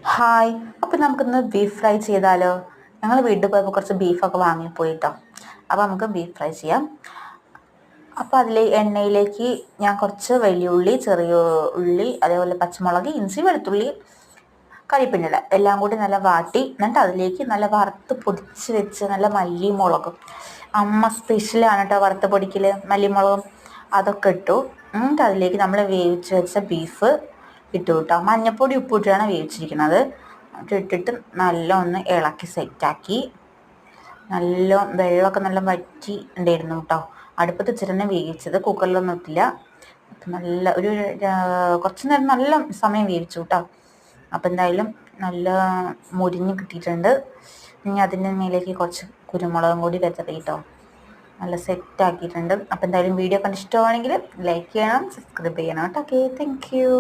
Hi. അപ്പം നമുക്കിന്ന് beef fry ചെയ്താലോ? ഞങ്ങൾ വീട്ടിൽ പോയപ്പോൾ കുറച്ച് ബീഫൊക്കെ വാങ്ങിപ്പോയി കേട്ടോ. അപ്പോൾ നമുക്ക് ബീഫ് ഫ്രൈ ചെയ്യാം. അപ്പോൾ എണ്ണയിലേക്ക് ഞാൻ കുറച്ച് വലിയ ഉള്ളി, ചെറിയ ഉള്ളി, അതേപോലെ പച്ചമുളക്, ഇഞ്ചി, വെളുത്തുള്ളി, കരിപ്പിൻ്റെ എല്ലാം കൂടി നല്ല വാട്ടി, എന്നിട്ട് അതിലേക്ക് നല്ല വറുത്ത് പൊടിച്ച് വെച്ച് നല്ല മല്ലിയും മുളകും, അമ്മ സ്പെഷ്യലാണ് കേട്ടോ വറുത്ത് പൊടിക്കൽ, മല്ലിമുളകും അതൊക്കെ ഇട്ടു. എന്നിട്ട് അതിലേക്ക് നമ്മൾ വേവിച്ച് വെച്ച ബീഫ് ഇട്ടു കേട്ടോ. മഞ്ഞൾപ്പൊടി ഉപ്പിട്ടാണ് വേവിച്ചിരിക്കുന്നത്. ഇട്ടിട്ട് നല്ല ഒന്ന് ഇളക്കി സെറ്റാക്കി. നല്ല വെള്ളമൊക്കെ നല്ല വറ്റി ഉണ്ടായിരുന്നു കേട്ടോ. അടുപ്പത്ത് വെച്ചിട്ട് വേവിച്ചത്, കുക്കറിലൊന്നും ഇട്ടില്ല. അപ്പം നല്ല കുറച്ച് നേരം നല്ല സമയം വേവിച്ചു കേട്ടോ. അപ്പം എന്തായാലും നല്ല മുരിഞ്ഞ് കിട്ടിയിട്ടുണ്ട്. ഇനി അതിൻ്റെ മേലേക്ക് കുറച്ച് കുരുമുളകും കൂടി വെച്ചത് കേട്ടോ. നല്ല സെറ്റാക്കിയിട്ടുണ്ട്. അപ്പം എന്തായാലും വീഡിയോ കണ്ട് ഇഷ്ടമാണെങ്കിൽ ലൈക്ക് ചെയ്യണം, സബ്സ്ക്രൈബ് ചെയ്യണം കേട്ടോ. Okay, thank you.